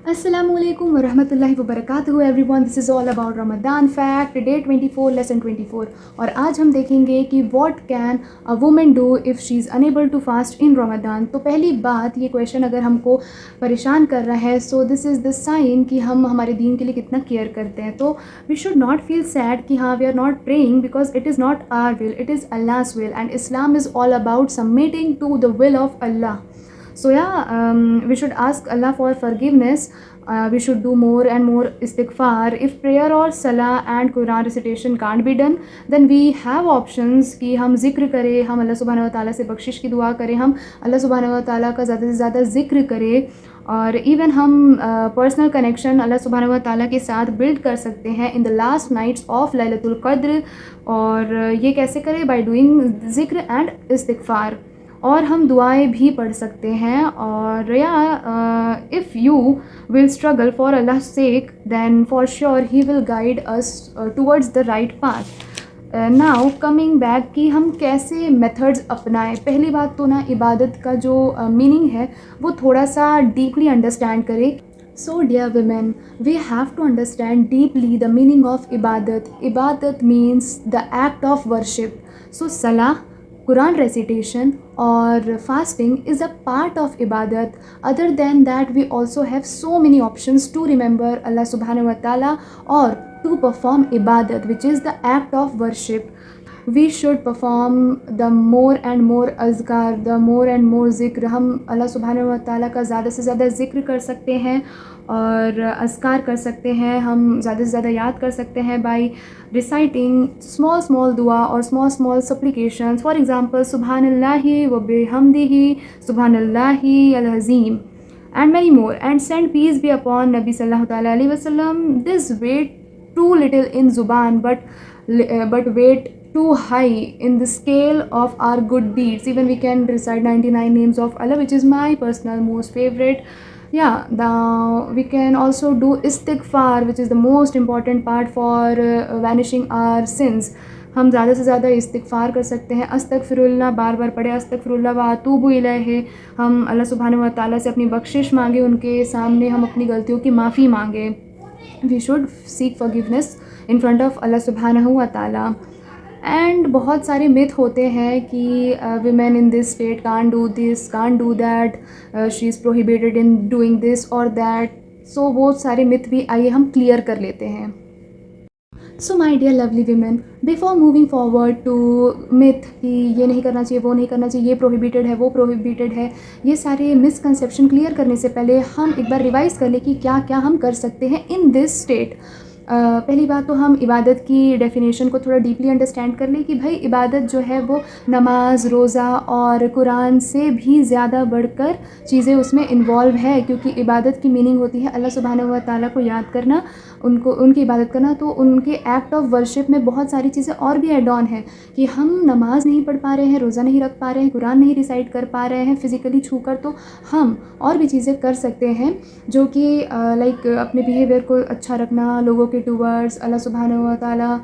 Assalamualaikum warahmatullahi wabarakatuh everyone. This is all about Ramadan fact day 24 lesson 24 और आज हम देखेंगे कि what can a woman do if she is unable to fast in Ramadan। तो पहली बात, ये क्वेश्चन अगर हमको परेशान कर रहा है so this is the sign कि हम हमारे दीन के लिए कितना केयर करते हैं। तो we should not feel sad कि हाँ we are not praying because it is not our will, it is Allah's will and Islam is all about submitting to the will of Allah. So yeah, we should ask Allah for forgiveness. We should do more and more istighfar. If prayer or salah and Quran recitation can't be done, then we have options कि हम ज़िक्र करें, हम अल्लाह सुब्हानहू व तआला से बख्शिश की दुआ करें, हम अल्लाह सुब्हानहू व तआला का ज़्यादा से ज़्यादा ज़िक्र करें और इवन हम पर्सनल कनेक्शन अल्लाह सुब्हानहू व तआला के साथ बिल्ड कर सकते हैं in the last nights of लैलतुल क़द्र। और ये कैसे करें? बाय डूइंग ज़िक्र एंड इस्तिग़फ़ार। और हम दुआएं भी पढ़ सकते हैं। और या if you will struggle for Allah sake then for sure he will guide us towards the right path. Now coming back कि हम कैसे मेथड्स अपनाएं। पहली बात तो ना इबादत का जो मीनिंग है वो थोड़ा सा डीपली अंडरस्टैंड करें। So dear women, we have to understand deeply the meaning of ibadat. Ibadat means the act of worship. So salah, Quran recitation or fasting is a part of ibadat. Other than that, we also have so many options to remember Allah subhanahu wa ta'ala or to perform ibadat, which is the act of worship. We should perform the more and more azkar, the more and more zikr. हम अल्लाह सुब्हानहू व तआला का ज़्यादा से ज़्यादा ज़िक्र कर सकते हैं और अज़कार कर सकते हैं, हम ज़्यादा से ज़्यादा याद कर सकते हैं बाई रिसाइटिंग स्मॉल दुआ और स्मॉल सप्लिकेशंस। फॉर एग्ज़ाम्पल सुब्हानल्लाहि व बिहम्दिही, सुब्हानल्लाहि अल अज़ीम and many more. And send peace be upon Nabi sallallahu alaihi wasallam. This weight too little in zuban but weight too high in the scale of our good deeds. Even we can recite 99 names of Allah, which is my personal most favorite. Yeah, we can also do istighfar, which is the most important part for vanishing our sins. हम ज़्यादा से ज़्यादा इस्तिग़फ़ार कर सकते हैं। अस्तग़फ़िरुल्लाह बार बार पढ़े, अस्तग़फ़िरुल्लाह व अतूबु इलैहि। हम अल्लाह सुब्हानहू व तआला से अपनी बख्शिश मांगे, उनके सामने हम अपनी गलतियों की माफ़ी मांगे। We should seek forgiveness in front of Allah सुब्हानहू व तआला। एंड बहुत सारे मिथ होते हैं कि women in this state can't do this, can't do that, she is prohibited in doing this और दैट। सो वो सारे मिथ भी आइए हम क्लियर कर लेते हैं। So my dear lovely women, before moving forward to myth कि ये नहीं करना चाहिए, वो नहीं करना चाहिए, ये प्रोहिबिटेड है, वो प्रोहिबिटेड है, ये सारे मिसकंसेप्शन क्लियर करने से पहले हम एक बार रिवाइज़ कर लें कि क्या क्या हम कर सकते हैं इन दिस स्टेट। पहली बात तो हम इबादत की डेफिनेशन को थोड़ा डीपली अंडरस्टैंड कर लें कि भाई इबादत जो है वो नमाज, रोज़ा और कुरान से भी ज़्यादा बढ़कर चीज़ें उसमें इन्वॉल्व है। क्योंकि इबादत की मीनिंग होती है अल्लाह सुब्हानहू व तआला को याद करना, उनकी इबादत करना। तो उनके एक्ट ऑफ वर्शिप में बहुत सारी चीज़ें और भी एड ऑन है कि हम नमाज नहीं पढ़ पा रहे हैं, रोज़ा नहीं रख पा रहे हैं, कुरान नहीं रिसाइट कर पा रहे हैं फ़िज़िकली छू कर, तो हम और भी चीज़ें कर सकते हैं जो कि लाइक अपने बिहेवियर को अच्छा रखना, लोगों के टूवर्ड्स अल्लाह सुब्हानहू व तआला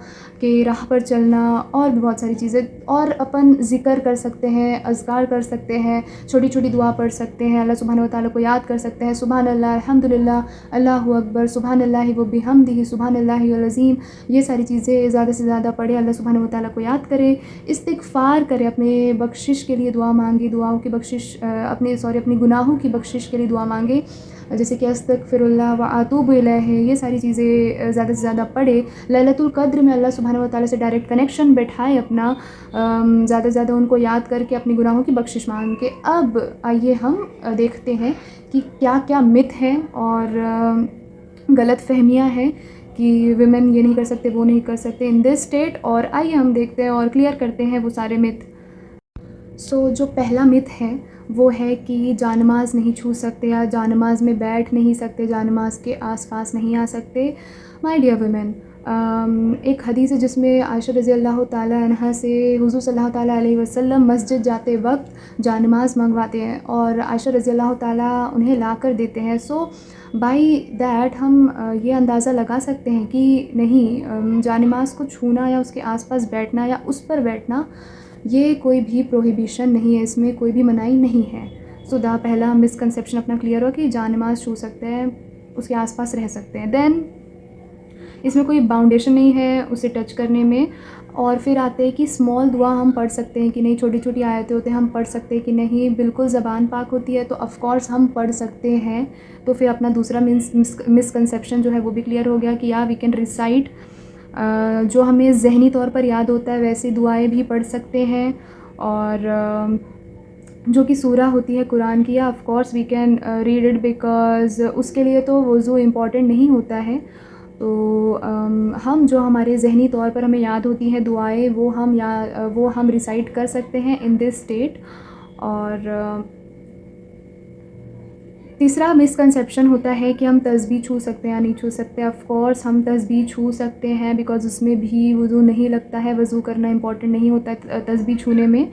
के राह पर चलना और भी बहुत सारी चीज़ें। और अपन ज़िक्र कर सकते हैं, अज़कार कर सकते हैं, छोटी छोटी दुआ पढ़ सकते हैं, अल्लाह सुब्हानहू व तआला को याद कर सकते हैं। सुबहानल्लाह, अल्हम्दुलिल्लाह, अल्लाहु अकबर, सुबहानल्लाहि व बिहम्दिही, सुबहानल्लाहि अल अज़ीम। ये सारी चीज़ें ज़्यादा से ज़्यादा पढ़ें, अल्लाह सुब्हानहू व तआला को याद करें, इस्तिग़फ़ार करें, अपने बख्शिश के लिए दुआ मांगे, दुआओं की बख्शिश अपनी गुनाहों की बख्शिश के लिए दुआ मांगे, जैसे कि अस्तग़फ़िरुल्लाह व अतूबु इलैहि। ये सारी चीज़ें ज़्यादा से ज़्यादा पढ़े। लैलतुल क़द्र में अल्लाह सुब्हानहू व तआला से डायरेक्ट कनेक्शन बैठाए अपना, ज़्यादा से ज़्यादा उनको याद करके अपनी गुनाहों की बख्शिश मांग के। अब आइए हम देखते हैं कि क्या क्या मिथ हैं और गलत फहमियाँ हैं कि विमेन ये नहीं कर सकते, वो नहीं कर सकते इन दिस स्टेट। और आइए हम देखते हैं और क्लियर करते हैं वो सारे मिथ। सो जो पहला मिथ है वो है कि जानमाज़ नहीं छू सकते या जानमाज़ में बैठ नहीं सकते, जानमाज़ के आसपास नहीं आ सकते। माय डियर वुमेन, एक हदीस है जिसमें आयशा रज़ी अल्लाह ताला अन्हा से हुज़ूर सल्लल्लाहु ताला अलैहि वसल्लम मस्जिद जाते वक्त जानमाज़ मंगवाते हैं और आयशा रज़ी अल्लाह ताला उन्हें ला कर देते हैं। सो बाई दैट हम ये अंदाज़ा लगा सकते हैं कि नहीं, जानमाज़ को छूना या उसके आसपास बैठना या उस पर बैठना ये कोई भी प्रोहिबिशन नहीं है, इसमें कोई भी मनाही नहीं है। सो पहला मिसकंसेप्शन अपना क्लियर हो कि जानमाज़ छू सकते हैं, उसके आसपास रह सकते हैं। देन इसमें कोई बाउंडेशन नहीं है उसे टच करने में। और फिर आते हैं कि स्मॉल दुआ हम पढ़ सकते हैं कि नहीं, छोटी छोटी आयतें होते हैं हम पढ़ सकते हैं कि नहीं, बिल्कुल ज़बान पाक होती है तो ऑफ़ कोर्स हम पढ़ सकते हैं। तो फिर अपना दूसरा मिसकंसेप्शन जो है वो भी क्लियर हो गया कि या वी कैन रिसाइट, जो हमें ज़हनी तौर पर याद होता है वैसी दुआएं भी पढ़ सकते हैं। और जो कि सूरा होती है कुरान की, या of course we can read it, because उसके लिए तो वज़ू इम्पॉर्टेंट नहीं होता है। तो हम जो हमारे ज़हनी तौर पर हमें याद होती हैं दुआएं वो हम रिसाइट कर सकते हैं इन दिस स्टेट। और तीसरा मिसकंसेप्शन होता है कि हम तस्बीह छू सकते हैं या नहीं छू सकते। ऑफ़ कोर्स हम तस्बीह छू सकते हैं, बिकॉज़ उसमें भी वज़ू नहीं लगता है, वज़ू करना इंपॉर्टेंट नहीं होता है तस्बीह छूने में।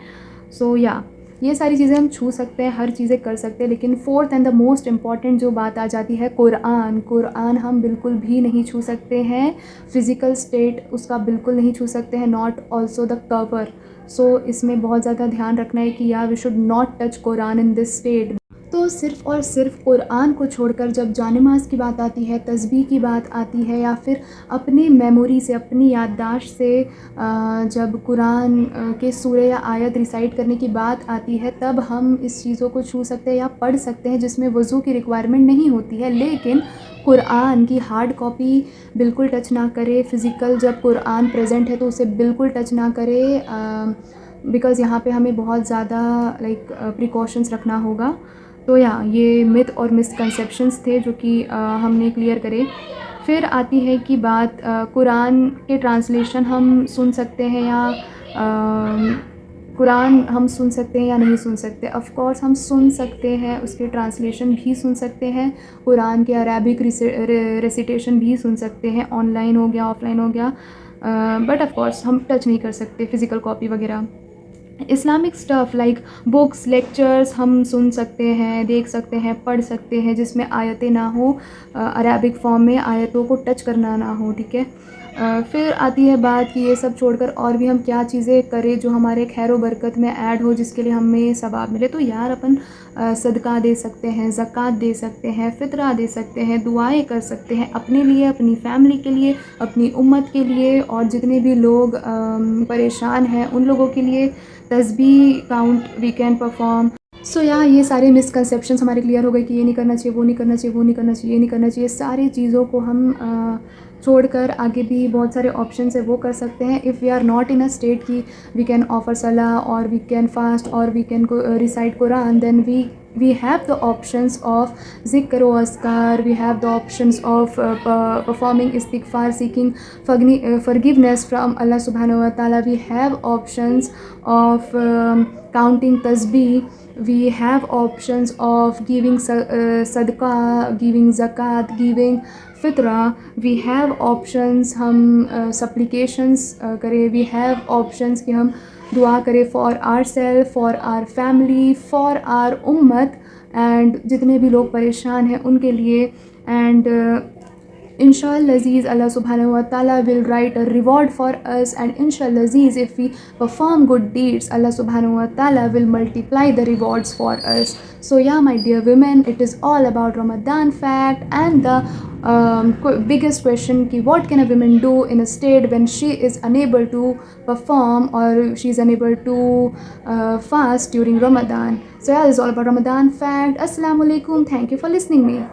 सो या ये सारी चीज़ें हम छू सकते हैं, हर चीज़ें कर सकते हैं। लेकिन fourth and the most important जो बात आ जाती है कुरान हम बिल्कुल भी नहीं छू सकते हैं। फ़िज़िकल स्टेट उसका बिल्कुल नहीं छू सकते हैं, not also the cover. So इसमें बहुत ज़्यादा ध्यान रखना है कि या we should not touch Quran in this state. तो सिर्फ़ और सिर्फ कुरान को छोड़कर जब जानिमाज़ की बात आती है, तस्बीह की बात आती है, या फिर अपनी मेमोरी से, अपनी याददाश्त से जब कुरान के सूरे या आयत रिसाइट करने की बात आती है, तब हम इस चीज़ों को छू सकते हैं या पढ़ सकते हैं जिसमें वज़ू की रिक्वायरमेंट नहीं होती है। लेकिन कुरान की हार्ड कॉपी बिल्कुल टच ना करे। फ़िज़िकल जब कुरान प्रेजेंट है तो उसे बिल्कुल टच ना करे, बिकॉज़ यहाँ पे हमें बहुत ज़्यादा प्रिकॉशंस रखना होगा। तो या ये मिथ और मिसकंसेप्शंस थे जो कि हमने क्लियर करे। फिर आती है कि बात कुरान के ट्रांसलेशन हम सुन सकते हैं या कुरान हम सुन सकते हैं या नहीं सुन सकते। ऑफ़ कोर्स हम सुन सकते हैं, उसके ट्रांसलेशन भी सुन सकते हैं, कुरान के अरबिक रेसिटेशन भी सुन सकते हैं, ऑनलाइन हो गया, ऑफलाइन हो गया। बट ऑफ़ कोर्स हम टच नहीं कर सकते फ़िज़िकल कॉपी वगैरह। Islamic stuff like books, lectures हम सुन सकते हैं, देख सकते हैं, पढ़ सकते हैं, जिसमें आयतें ना हो, अरबिक फॉर्म में आयतों को टच करना ना हो, ठीक है। फिर आती है बात कि ये सब छोड़कर और भी हम क्या चीज़ें करें जो हमारे खैर व बरकत में ऐड हो, जिसके लिए हमें सवाब मिले। तो यार अपन सदका दे सकते हैं, ज़कात दे सकते हैं, फ़ितरा दे सकते हैं, दुआएं कर सकते हैं अपने लिए, अपनी फ़ैमिली के लिए, अपनी उम्मत के लिए, और जितने भी लोग परेशान हैं उन लोगों के लिए तस्बीह काउंट वी कैन परफॉर्म। सो ये सारे मिसकंसेप्शंस हमारे क्लियर हो गए कि ये नहीं करना चाहिए, वो नहीं करना चाहिए, वो नहीं करना चाहिए, ये नहीं करना चाहिए। सारी चीज़ों को हम छोड़कर आगे भी बहुत सारे ऑप्शन है वो कर सकते हैं। If we are not in a state कि वी कैन ऑफर सलाह और वी कैन फास्ट और we can recite Quran, then we have the options of zikr wa azkar, we have the options of performing istighfar, seeking forgiveness from Allah subhanahu wa ta'ala, we have options of counting tasbih, we have options of giving sadaqah, giving zakat, giving फितरा, we have options हम supplications करें, we have options कि हम दुआ करें for our self, for our family, for our उम्मत, and जितने भी लोग परेशान हैं उनके लिए। एंड इंशाअल्लाह अज़ीज़ अल्लाह सुब्हानहू व तआला will write a reward for us, and inshallah Aziz if we perform good deeds, Allah subhanahu wa ta'ala will multiply the rewards for us. So my dear women, it is all about Ramadan fact, and the biggest question ki what can a woman do in a state when she is unable to perform or she is unable to fast during Ramadan. So this is all about Ramadan fact. Assalamu alaikum, thank you for listening me.